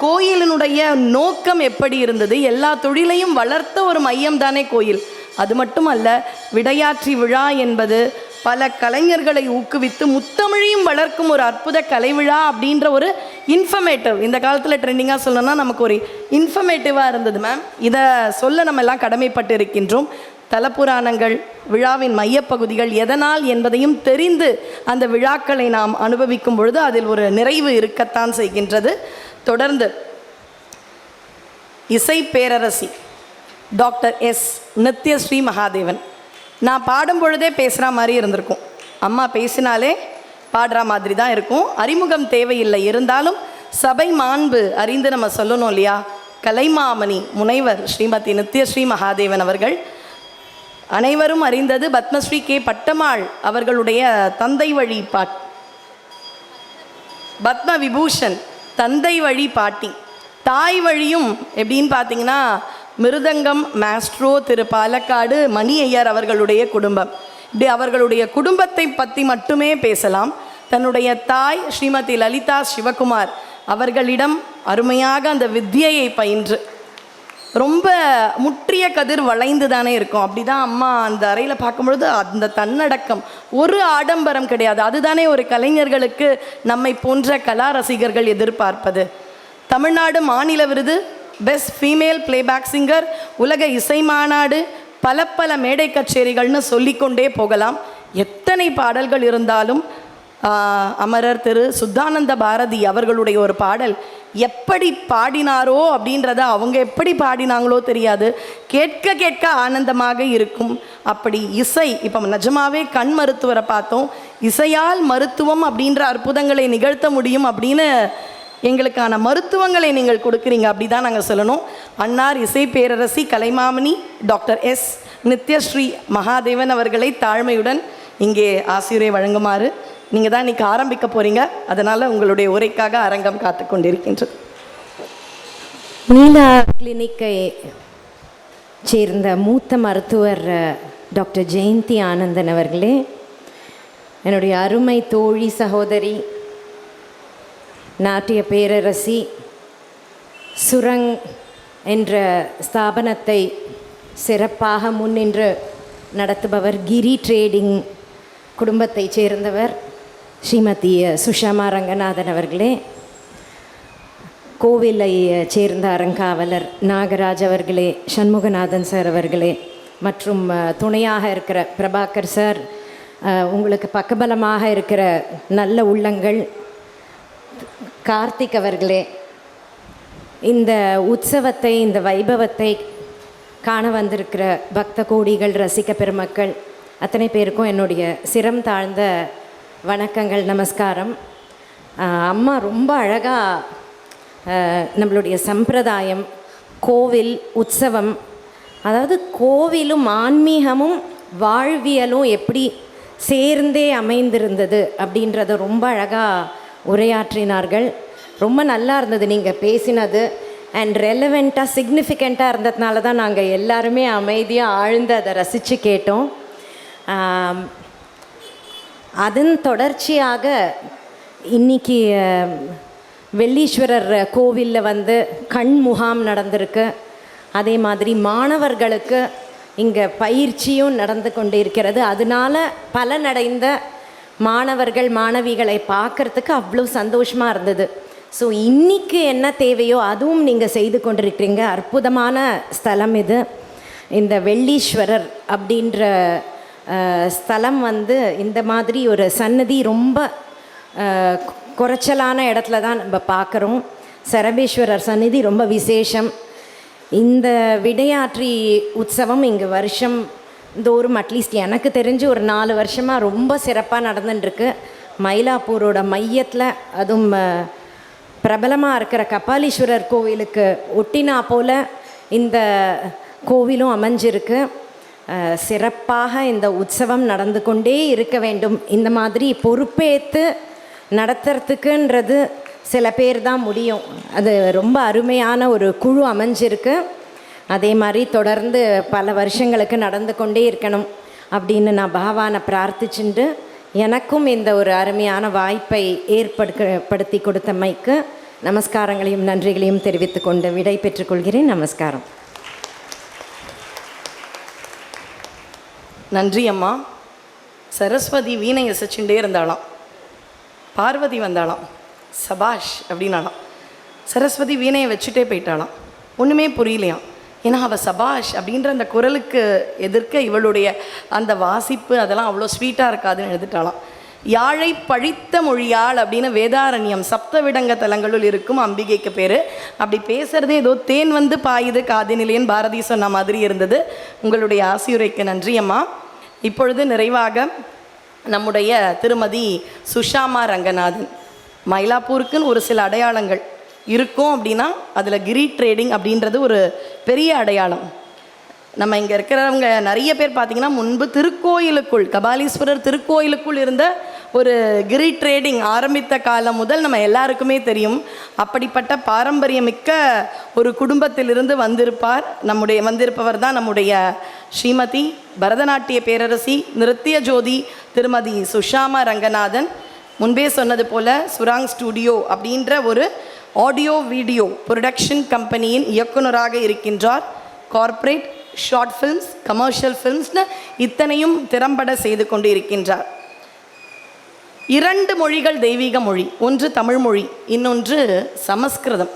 கோயிலினுடைய நோக்கம் எப்படி இருந்தது, எல்லா தொழிலையும் வளர்த்த ஒரு மையம் தானே கோயில். அது மட்டுமல்ல, விடையாற்றி விழா என்பது பல கலைஞர்களை ஊக்குவித்து முத்தமிழையும் வளர்க்கும் ஒரு அற்புத கலை விழா அப்படின்ற ஒரு இன்ஃபர்மேட்டிவ், இந்த காலத்தில் ட்ரெண்டிங்காக சொல்லணும்னா நமக்கு ஒரு இன்ஃபர்மேட்டிவாக இருந்தது மேம். இதை சொல்ல நம்ம எல்லாம் கடமைப்பட்டு இருக்கின்றோம். தலப்புராணங்கள், விழாவின் மையப்பகுதிகள் எதனால் என்பதையும் தெரிந்து அந்த விழாக்களை நாம் அனுபவிக்கும் பொழுது அதில் ஒரு நிறைவு இருக்கத்தான் செய்கின்றது. தொடர்ந்து இசை பேரரசி டாக்டர் S. நித்யஸ்ரீ மகாதேவன். நான் பாடும் பொழுதே பேசுகிற மாதிரி இருந்திருக்கும். அம்மா பேசினாலே பாடுற மாதிரி தான் இருக்கும். அறிமுகம் தேவையில்லை. இருந்தாலும் சபை மாண்பு அறிந்து நம்ம சொல்லணும் இல்லையா. கலைமாமணி முனைவர் ஸ்ரீமதி நித்யஸ்ரீ மகாதேவன் அவர்கள் அனைவரும் அறிந்தது. பத்மஸ்ரீ K. பட்டம்மாள் அவர்களுடைய தந்தை வழி பத்ம விபூஷன் தந்தை வழி பாட்டி. தாய் வழியும் எப்படின்னு பார்த்தீங்கன்னா மிருதங்கம் மாஸ்ட்ரோ திரு பாலக்காடு மணி ஐயர் அவர்களுடைய குடும்பம். இப்படி அவர்களுடைய குடும்பத்தை பற்றி மட்டுமே பேசலாம். தன்னுடைய தாய் ஸ்ரீமதி லலிதா சிவகுமார் அவர்களிடம் அருமையாக அந்த வித்தியையை பயின்று, ரொம்ப முற்றிய கதிர் வளைந்து தானே இருக்கும், அப்படி தான் அம்மா அந்த அறையில் பார்க்கும்பொழுது அந்த தன்னடக்கம், ஒரு ஆடம்பரம் கிடையாது. அதுதானே ஒரு கலைஞர்களுக்கு நம்மை போன்ற கலா ரசிகர்கள் எதிர்பார்ப்பது. தமிழ்நாடு மாநில விருது, பெஸ்ட் ஃபீமேல் பிளேபேக் சிங்கர், உலக இசை மாநாடு, பல பல மேடை கச்சேரிகள்னு சொல்லிக்கொண்டே போகலாம். எத்தனை பாடல்கள் இருந்தாலும் அமரர் திரு சுத்தானந்த பாரதி அவர்களுடைய ஒரு பாடல் எப்படி பாடினாரோ அப்படின்றத அவங்க எப்படி பாடினாங்களோ தெரியாது, கேட்க கேட்க ஆனந்தமாக இருக்கும். அப்படி இசை, இப்போ நிஜமாவே கண் மருத்துவரை பார்த்தோம், இசையால் மருத்துவம் அப்படின்ற அற்புதங்களை நிகழ்த்த முடியும் அப்படின்னு எங்களுக்கான மருத்துவங்களை நீங்கள் கொடுக்குறீங்க, அப்படி தான் நாங்கள் சொல்லணும். அன்னார் இசை பேரரசி கலைமாமணி டாக்டர் எஸ் நித்யஸ்ரீ மகாதேவன் அவர்களை தாழ்மையுடன் இங்கே ஆசிரியரை வழங்குமாறு, நீங்கள் தான் இன்றைக்கி ஆரம்பிக்க போகிறீங்க, அதனால் உங்களுடைய உரைக்காக அரங்கம் காத்து கொண்டிருக்கின்றது. நீலா கிளினிக்கை சேர்ந்த மூத்த மருத்துவர் டாக்டர் ஜெயந்தி ஆனந்தன் அவர்களே, என்னுடைய அருமை தோழி சகோதரி, நாட்டிய பேரரசி, சுரங் என்ற ஸ்தாபனத்தை சிறப்பாக முன்னின்று நடத்துபவர், கிரி ட்ரேடிங் குடும்பத்தை சேர்ந்தவர் ஸ்ரீமதி சுஷாமா ரங்கநாதன் அவர்களே, கோவிலை சேர்ந்த அறங்காவலர் நாகராஜ் அவர்களே, சண்முகநாதன் சார் அவர்களே, மற்றும் துணையாக இருக்கிற பிரபாகர் சார், உங்களுக்கு பக்கபலமாக இருக்கிற நல்ல உள்ளங்கள், கார்த்திக் அவர்களே, இந்த உற்சவத்தை, இந்த வைபவத்தை காண வந்திருக்கிற பக்த கோடிகள், ரசிக பெருமக்கள் அத்தனை பேருக்கும் என்னுடைய சிரம் தாழ்ந்த வணக்கங்கள், நமஸ்காரம். அம்மா ரொம்ப அழகாக நம்மளுடைய சம்பிரதாயம், கோவில் உற்சவம், அதாவது கோவிலும் ஆன்மீகமும் வாழ்வியலும் எப்படி சேர்ந்தே அமைந்திருந்தது அப்படின்றத ரொம்ப அழகாக உரையாற்றினார்கள். ரொம்ப நல்லா இருந்தது நீங்கள் பேசினது. அண்ட் ரெலவெண்ட்டாக, சிக்னிஃபிகண்ட்டாக இருந்ததுனால தான் நாங்கள் எல்லாருமே அமைதியாக ஆழ்ந்து அதை ரசித்து கேட்டோம். அதன் தொடர்ச்சியாக இன்றைக்கி வெள்ளீஸ்வரர் கோவிலில் வந்து கண் முகாம் நடந்திருக்கு. அதே மாதிரி மாணவர்களுக்கு இங்கே பயிற்சியும் நடந்து கொண்டு இருக்கிறது. அதனால் பலனடைந்த மாணவர்கள் மாணவிகளை பார்க்குறதுக்கு அவ்வளோ சந்தோஷமாக இருந்தது. ஸோ இன்றைக்கி என்ன தேவையோ அதுவும் நீங்கள் செய்து கொண்டிருக்கிறீங்க. அற்புதமான ஸ்தலம் இது. இந்த வெள்ளீஸ்வரர் அப்படின்ற ஸ்தலம் வந்து இந்த மாதிரி ஒரு சன்னதி ரொம்ப குறைச்சலான இடத்துல தான் நம்ம பார்க்குறோம். சரபேஸ்வரர் சந்நிதி ரொம்ப விசேஷம். இந்த விடையாற்றி உற்சவம் இங்கே வருஷம் தோறும் அட்லீஸ்ட் எனக்கு தெரிஞ்சு ஒரு 4 வருஷமாக ரொம்ப சிறப்பாக நடந்துட்டுருக்கு. மயிலாப்பூரோட மையத்தில், அதுவும் பிரபலமாக இருக்கிற கபாலீஸ்வரர் கோவிலுக்கு ஒட்டினா போல் இந்த கோவிலும் அமைஞ்சிருக்கு. சிறப்பாக இந்த உற்சவம் நடந்து கொண்டே இருக்க வேண்டும். இந்த மாதிரி பொறுப்பேற்று நடத்துறதுக்குன்றது சில பேர் தான் முடியும். அது ரொம்ப அருமையான ஒரு குழு அமைஞ்சிருக்கு. அதே மாதிரி தொடர்ந்து பல வருஷங்களுக்கு நடந்து கொண்டே இருக்கணும் அப்படின்னு நான் பகவானை பிரார்த்திச்சுட்டு, எனக்கும் இந்த ஒரு அருமையான வாய்ப்பை ஏற்படுத்தி கொடுத்தமைக்கு நமஸ்காரங்களையும் நன்றிகளையும் தெரிவித்து கொண்டு விடை பெற்றுக்கொள்கிறேன். நமஸ்காரம். நன்றி அம்மா. சரஸ்வதி வீணை இசைச்சுட்டே இருந்தாலாம், பார்வதி வந்தாலாம், சபாஷ் அப்படின்னாலாம். சரஸ்வதி வீணையை வச்சுட்டே போயிட்டாலாம். ஒன்றுமே புரியலையாம். ஏன்னா அவள் சபாஷ் அப்படின்ற அந்த குரலுக்கு எதிர்க்க இவளுடைய அந்த வாசிப்பு அதெல்லாம் அவ்வளோ ஸ்வீட்டாக இருக்காதுன்னு எழுதிட்டாலாம். யாழை பழித்த மொழியாள் அப்படின்னு வேதாரண்யம் சப்தவிடங்க தலங்களுள் இருக்கும் அம்பிகைக்கு பேர். அப்படி பேசுகிறதே ஏதோ தேன் வந்து பாயுது காதினிலேன்னு பாரதி சொன்ன மாதிரி இருந்தது. உங்களுடைய ஆசியுரைக்கு நன்றி அம்மா. இப்பொழுது நிறைவாக நம்முடைய திருமதி சுஷாமா ரங்கநாதன். மயிலாப்பூருக்குன்னு ஒரு சில அடையாளங்கள் இருக்கும் அப்படின்னா அதில் கிரி ட்ரேடிங் அப்படின்றது ஒரு பெரிய அடையாளம். நம்ம இங்கே இருக்கிறவங்க நிறைய பேர் பார்த்திங்கன்னா முன்பு திருக்கோயிலுக்குள், கபாலீஸ்வரர் திருக்கோயிலுக்குள் இருந்த ஒரு கிரி ட்ரேடிங் ஆரம்பித்த காலம் முதல் நம்ம எல்லாருக்குமே தெரியும். அப்படிப்பட்ட பாரம்பரியமிக்க ஒரு குடும்பத்திலிருந்து வந்திருப்பவர் தான் நம்முடைய ஸ்ரீமதி பரதநாட்டிய பேரரசி நிருத்திய ஜோதி திருமதி சுஷாமா ரங்கநாதன். முன்பே சொன்னது போல் சுராங் ஸ்டுடியோ அப்படின்ற ஒரு ஆடியோ வீடியோ ப்ரொடக்ஷன் கம்பெனியின் இயக்குனராக இருக்கின்றார். கார்ப்பரேட், ஷார்ட் ஃபில்ம்ஸ், கமர்ஷியல் ஃபில்ம்ஸ்னு இத்தனையும் திறம்பட செய்து கொண்டு இருக்கின்றார். 2 மொழிகள் தெய்வீக மொழி, ஒன்று தமிழ் மொழி, இன்னொன்று சமஸ்கிருதம்.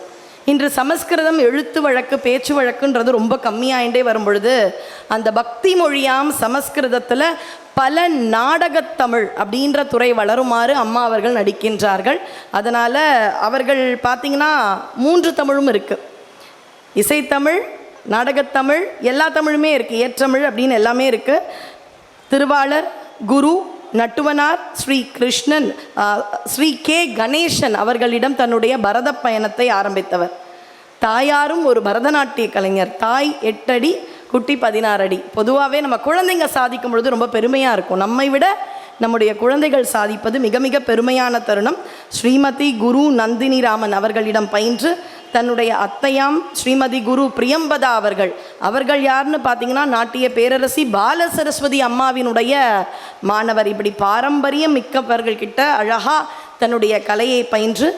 இன்று சமஸ்கிருதம் எழுத்து வழக்கு, பேச்சு வழக்குன்றது ரொம்ப கம்மியாயிண்டே வரும் பொழுது அந்த பக்தி மொழியாம் சமஸ்கிருதத்தில் பல நாடகத்தமிழ் அப்படின்ற துறை வளருமாறு அம்மா அவர்கள் நடிக்கின்றார்கள். அதனால் அவர்கள் பார்த்திங்கன்னா 3 தமிழும் இருக்குது. இசைத்தமிழ், நாடகத்தமிழ், எல்லா தமிழுமே இருக்குது. ஏற்றமிழ் அப்படின்னு எல்லாமே இருக்குது. திருவாளர், குரு, நட்டுவனார் ஸ்ரீ கிருஷ்ணன், ஸ்ரீ கே கணேசன் அவர்களிடம் தன்னுடைய பரத பயணத்தை ஆரம்பித்தவர். தாயாரும் ஒரு பரதநாட்டிய கலைஞர். தாய் 8 அடி, குட்டி 16 அடி. பொதுவாகவே நம்ம குழந்தைங்க சாதிக்கும் பொழுது ரொம்ப பெருமையாக இருக்கும். நம்மை விட நம்முடைய குழந்தைகள் சாதிப்பது மிக மிக பெருமையான தருணம். ஸ்ரீமதி குரு நந்தினி ராமன் அவர்களிடம் பயின்று தன்னுடைய அத்தையாம் ஸ்ரீமதி குரு பிரியம்பதா அவர்கள் யாருன்னு பார்த்தீங்கன்னா நாட்டிய பேரரசி பால சரஸ்வதி அம்மாவினுடைய மாணவர். இப்படி பாரம்பரியம் மிக்கவர்கள்கிட்ட அழகாக தன்னுடைய கலையை பயின்று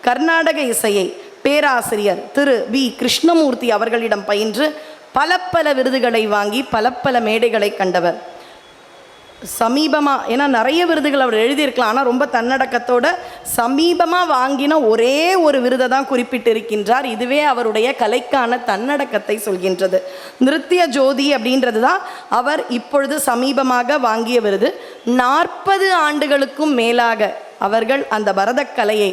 கர்நாடக இசையை பேராசிரியர் திரு வி கிருஷ்ணமூர்த்தி அவர்களிடம் பயின்று பல விருதுகளை வாங்கி பல மேடைகளை கண்டவர். சமீபமாக, ஏன்னா நிறைய விருதுகள் அவர் எழுதியிருக்கலாம், ஆனால் ரொம்ப தன்னடக்கத்தோட சமீபமாக வாங்கின ஒரே ஒரு விருதை தான் குறிப்பிட்டிருக்கின்றார். இதுவே அவருடைய கலைக்கான தன்னடக்கத்தை சொல்கின்றது. நிருத்திய ஜோதி அப்படின்றது தான் அவர் இப்பொழுது சமீபமாக வாங்கிய விருது. 40 ஆண்டுகளுக்கும் மேலாக அவர்கள் அந்த பரதக்கலையை,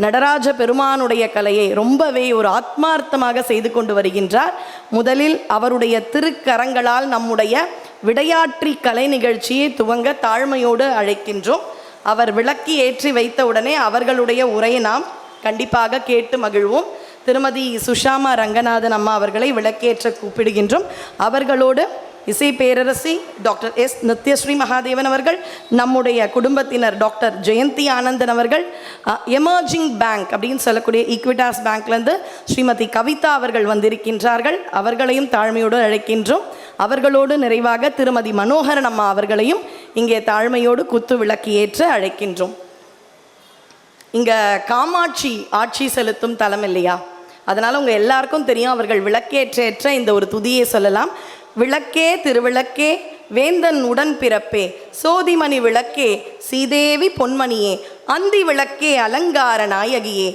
நடராஜ பெருமானுடைய கலையை ரொம்பவே ஒரு ஆத்மார்த்தமாக செய்து கொண்டு வருகின்றார். முதலில் அவருடைய திருக்கரங்களால் நம்முடைய விடையாற்றி கலை நிகழ்ச்சியை துவங்க தாழ்மையோடு அழைக்கின்றோம். அவர் விளக்கி ஏற்றி வைத்தவுடனே அவர்களுடைய உரையை நாம் கண்டிப்பாக கேட்டு மகிழ்வோம். திருமதி சுஷாமா ரங்கநாதன் அம்மா அவர்களை விளக்கேற்ற கூப்பிடுகின்றோம். அவர்களோடு இசை பேரரசி டாக்டர் எஸ் நித்யஸ்ரீ மகாதேவன் அவர்கள், நம்முடைய குடும்பத்தினர் டாக்டர் ஜெயந்தி ஆனந்தன் அவர்கள், எமர்ஜிங் பேங்க் அப்படின்னு சொல்லக்கூடிய ஈக்விட்டாஸ் பேங்க்லேருந்து ஸ்ரீமதி கவிதா அவர்கள் வந்திருக்கின்றார்கள். அவர்களையும் தாழ்மையோடு அழைக்கின்றோம். அவர்களோடு நிறைவாக திருமதி மனோகரன் அம்மா அவர்களையும் இங்கே தாழ்மையோடு குத்து விளக்கு ஏற்ற அழைக்கின்றோம். இங்கே காமாட்சி ஆட்சி செலுத்தும் தலம் இல்லையா, அதனால் உங்கள் எல்லாருக்கும் தெரியும். அவர்கள் விளக்கேற்ற இந்த ஒரு துதியை சொல்லலாம். விளக்கே திருவிளக்கே வேந்தன் உடன் பிறப்பே, சோதிமணி விளக்கே சீதேவி பொன்மணியே, அந்தி விளக்கே அலங்கார நாயகியே,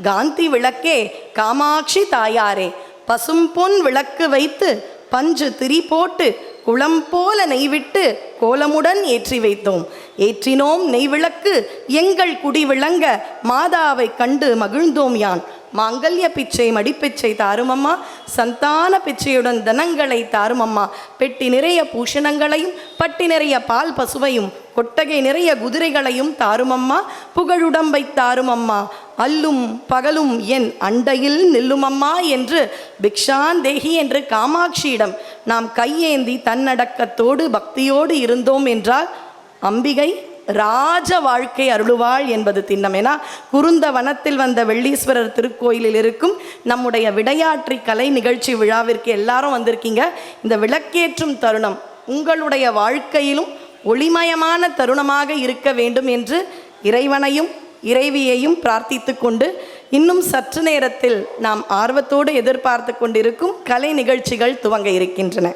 காந்தி விளக்கே காமாட்சி தாயாரே, பசும்பொன் விளக்கு வைத்து பஞ்சு திரி போட்டு குளம் போல நெய்விட்டு கோலமுடன் ஏற்றி வைத்தோம். ஏற்றினோம் நெய்விளக்கு எங்கள் குடி விளங்க, மாதாவை கண்டு மகிழ்ந்தோம் யான். மாங்கல்ய பிச்சை மடிப்பிச்சை தாருமம்மா, சந்தான பிச்சையுடன் தனங்களை தாருமம்மா. பெட்டி நிறைய பூஷணங்களையும் பட்டி நிறைய பால் பசுவையும் கொட்டகை நிறைய குதிரைகளையும் தாருமம்மா. புகழுடம்பை தாருமம்மா, அல்லும் பகலும் என் அண்டையில் நில்லுமம்மா என்று பிக்ஷாந்தேகி என்று காமாட்சியிடம் நாம் கையேந்தி தன்னடக்கத்தோடு பக்தியோடு இருந்தோம் என்றால் அம்பிகை ராஜ வாழ்க்கை அருளுவாள் என்பது திண்ணம். ஏன்னா குருந்த வனத்தில் வந்த வெள்ளீஸ்வரர் திருக்கோயிலில் இருக்கும் நம்முடைய விடையாற்றி கலை நிகழ்ச்சி விழாவிற்கு எல்லாரும் வந்திருக்கீங்க. இந்த விளக்கேற்றும் தருணம் உங்களுடைய வாழ்க்கையிலும் ஒளிமயமான தருணமாக இருக்க வேண்டும் என்று இறைவனையும் இறைவியையும் பிரார்த்தித்து கொண்டு இன்னும் சற்று நேரத்தில் நாம் ஆர்வத்தோடு எதிர்பார்த்து கொண்டிருக்கும் கலை நிகழ்ச்சிகள் துவங்க இருக்கின்றன.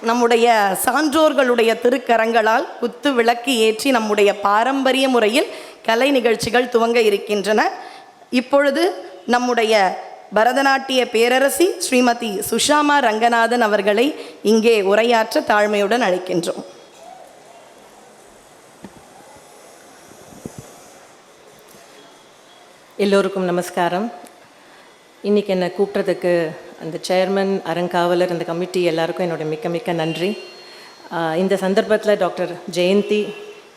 நம்முடைய சான்றோர்களுடைய திருக்கரங்களால் குத்து விளக்கு ஏற்றி நம்முடைய பாரம்பரிய முறையில் கலை நிகழ்ச்சிகள் துவங்க இருக்கின்றன. இப்பொழுது நம்முடைய பரதநாட்டிய பேரரசி ஸ்ரீமதி சுஷாமா ரங்கநாதன் அவர்களை இங்கே உரையாற்ற தாழ்மையுடன் அழைக்கின்றோம். எல்லோருக்கும் நமஸ்காரம். இன்றைக்கி என்னை கூப்பிட்றதுக்கு அந்த சேர்மன், அறங்காவலர், அந்த கமிட்டி எல்லாருக்கும் என்னோட மிக்க நன்றி. இந்த சந்தர்ப்பத்தில் டாக்டர் ஜெயந்தி,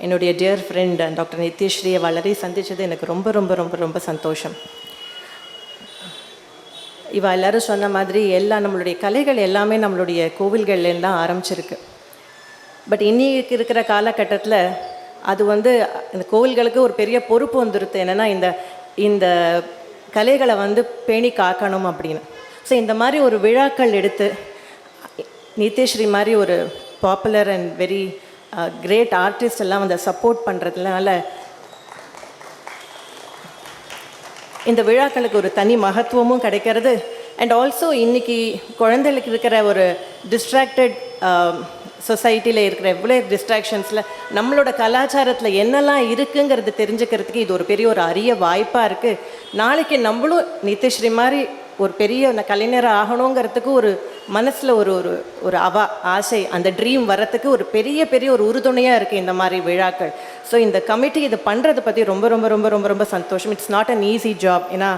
என்னுடைய டியர் ஃப்ரெண்ட் டாக்டர் நித்யஸ்ரீயை வளரி சந்தித்தது எனக்கு ரொம்ப ரொம்ப ரொம்ப ரொம்ப சந்தோஷம். இவள் எல்லோரும் சொன்ன மாதிரி நம்மளுடைய கலைகள் எல்லாமே நம்மளுடைய கோவில்கள்லேருந்து தான் ஆரம்பிச்சிருக்கு. பட் இன்றைக்கி இருக்கிற காலகட்டத்தில் அது இந்த கோவில்களுக்கு ஒரு பெரிய பொறுப்பு வந்துடுது. என்னென்னா இந்த கலைகளை பேணி காக்கணும் அப்படின்னு. ஸோ இந்த மாதிரி ஒரு விழாக்கள் எடுத்து நித்யஸ்ரீ மாதிரி ஒரு popular and very great artist எல்லாம் வந்து சப்போர்ட் பண்ணுறதுனால இந்த விழாக்களுக்கு ஒரு தனி மகத்துவமும் கிடைக்கிறது. அண்ட் ஆல்சோ இன்றைக்கி குழந்தைகளுக்கு இருக்கிற ஒரு டிஸ்ட்ராக்டட் சொசைட்டியில் இருக்கிற எவ்வளோ டிஸ்ட்ராக்ஷன்ஸில் நம்மளோட கலாச்சாரத்தில் என்னெல்லாம் இருக்குங்கிறது தெரிஞ்சுக்கிறதுக்கு இது ஒரு பெரிய ஒரு அரிய வாய்ப்பாக இருக்குது. நாளைக்கு நம்மளும் நித்யஸ்ரீ மாதிரி ஒரு பெரிய கலைஞராக ஆகணுங்கிறதுக்கு ஒரு மனசில் ஒரு ஒரு ஒரு ஆசை, அந்த ட்ரீம் வரத்துக்கு ஒரு பெரிய ஒரு உறுதுணையாக இருக்குது இந்த மாதிரி விழாக்கள். ஸோ இந்த கமிட்டி இது பண்ணுறதை பற்றி ரொம்ப ரொம்ப ரொம்ப ரொம்ப ரொம்ப சந்தோஷம். It's not an easy job. ஏன்னா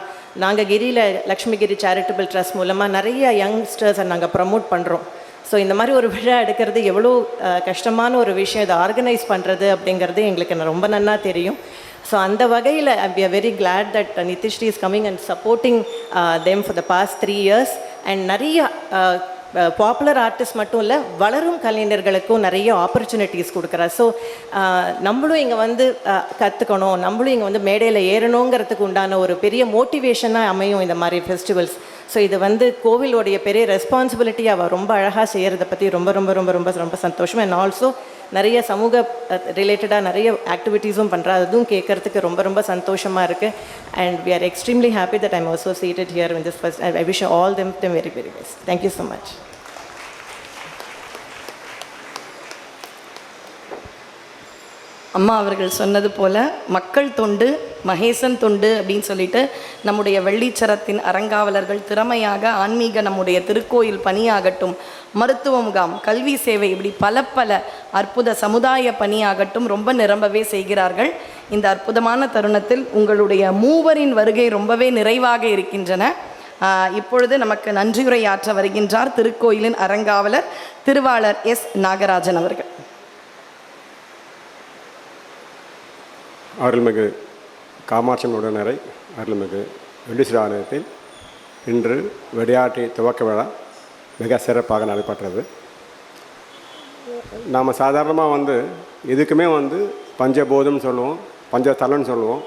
நாங்கள் கிரியில் லக்ஷ்மிகிரி சேரிட்டபிள் ட்ரஸ்ட் மூலமாக நிறைய யங்ஸ்டர்ஸை நாங்கள் ப்ரமோட் பண்ணுறோம். ஸோ இந்த மாதிரி ஒரு விழா எடுக்கிறது எவ்வளோ கஷ்டமான ஒரு விஷயம், இதை ஆர்கனைஸ் பண்ணுறது அப்படிங்கிறது எங்களுக்கு ரொம்ப நன்னா தெரியும். ஸோ அந்த வகையில் we are very glad that Nithishri is coming and supporting them for the past 3 years. And நிறைய பாப்புலர் ஆர்டிஸ்ட் மட்டும் இல்லை, வளரும் கலைஞர்களுக்கும் நிறைய ஆப்பர்ச்சுனிட்டிஸ் கொடுக்குறா. ஸோ நம்மளும் இங்கே வந்து கற்றுக்கணும், நம்மளும் இங்கே வந்து மேடையில் ஏறணுங்கிறதுக்கு உண்டான ஒரு பெரிய மோட்டிவேஷனாக அமையும் இந்த மாதிரி ஃபெஸ்டிவல்ஸ். ஸோ இது வந்து கோவிலோடைய பெரிய ரெஸ்பான்சிபிலிட்டி அவள் ரொம்ப அழகாக செய்கிறத பற்றி ரொம்ப ரொம்ப ரொம்ப ரொம்ப ரொம்ப சந்தோஷம். அண்ட் ஆல்சோ நிறைய சமூக ரிலேட்டடாக நிறைய ஆக்டிவிட்டீஸும் பண்ணுறா, அதுவும் கேட்குறதுக்கு ரொம்ப ரொம்ப சந்தோஷமாக இருக்குது. And we are extremely happy that I'm associated here in this first. I wish all them very very best. Thank you so much. அம்மா அவர்கள் சொன்னது போல் மக்கள் தொண்டு, மகேசன் தொண்டு அப்படின்னு சொல்லிட்டு நம்முடைய வெள்ளிச்சரத்தின் அறங்காவலர்கள் திறமையாக ஆன்மீக நம்முடைய திருக்கோயில் பணியாகட்டும், மருத்துவ முகாம், கல்வி சேவை, இப்படி பல அற்புத சமுதாய பணியாகட்டும் ரொம்ப நிரம்பவே செய்கிறார்கள். இந்த அற்புதமான தருணத்தில் உங்களுடைய மூவரின் வருகை ரொம்பவே நிறைவாக இருக்கின்றன. இப்பொழுது நமக்கு நன்றியுரையாற்ற வருகின்றார் திருக்கோயிலின் அறங்காவலர் திருவாளர் எஸ் நாகராஜன் அவர்கள். அருள்மிகு காமாட்சி உடனரை அருள்மிகு வெள்ளீஸ்வரர் ஆலயத்தில் இன்று வெடியாட்டி துவக்க விழா மிக சிறப்பாக நடைபெற்றது. நாம் சாதாரணமாக வந்து இதுக்குமே வந்து பஞ்சபோதம்னு சொல்லுவோம், பஞ்சஸ்தலம்னு சொல்லுவோம்.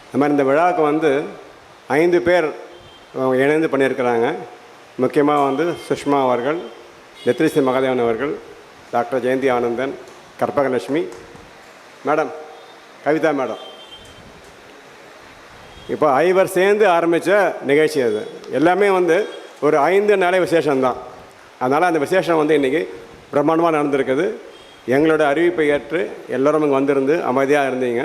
இந்த மாதிரி இந்த விழாவுக்கு வந்து 5 பேர் இணைந்து பண்ணியிருக்கிறாங்க. முக்கியமாக வந்து சுஷ்மா அவர்கள், நித்யஸ்ரீ மகாதேவன் அவர்கள், doctor Jayanthi Anandan, Karpagalakshmi madam, Kavitha madam, இப்போ 5 சேர்ந்து ஆரம்பித்த நிகழ்ச்சி அது. எல்லாமே வந்து ஒரு 5 நாளே விசேஷம்தான். அதனால் அந்த விசேஷம் வந்து இன்றைக்கி பிரம்மாண்டமாக நடந்திருக்குது. எங்களோட அறிவிப்பை ஏற்று எல்லோரும் இங்கே வந்திருந்து அமைதியாக இருந்தீங்க.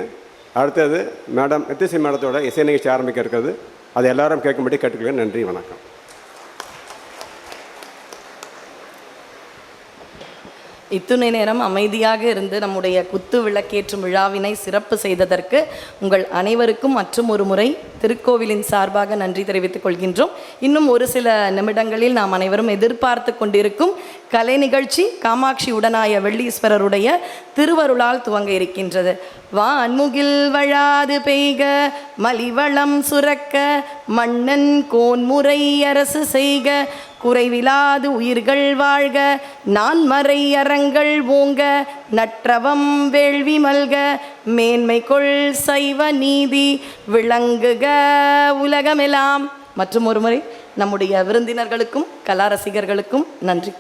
அடுத்தது மேடம் நித்யஸ்ரீ மேடத்தோட இசை நிகழ்ச்சி ஆரம்பிக்க இருக்குது. அதை எல்லாரும் கேட்கும்படி கேட்டுக்கிறேன். நன்றி, வணக்கம். இத்துணை நேரம் அமைதியாக இருந்து நம்முடைய குத்து விளக்கேற்றும் விழாவினை சிறப்பு செய்ததற்கு உங்கள் அனைவருக்கும் மற்றும் ஒரு முறை திருக்கோவிலின் சார்பாக நன்றி தெரிவித்துக் கொள்கின்றோம். இன்னும் ஒரு சில நிமிடங்களில் நாம் அனைவரும் எதிர்பார்த்து கொண்டிருக்கும் கலை நிகழ்ச்சி காமாட்சி உடனாய வெள்ளீஸ்வரருடைய திருவருளால் துவங்க இருக்கின்றது. வான்முகில் வழாது பெய்க, மலிவளம் சுரக்க, மன்னன் கோன்முறை அரசு செய்க, குறைவிலாது உயிர்கள் வாழ்க, நான்மறை அறங்கள் ஓங்க, நற்றவம் வேள்வி மல்க, மேன்மை கொள் சைவ நீதி விளங்குக உலகமெல்லாம். மற்றும் ஒரு முறை நம்முடைய விருந்தினர்களுக்கும் கலா ரசிகர்களுக்கும் நன்றி.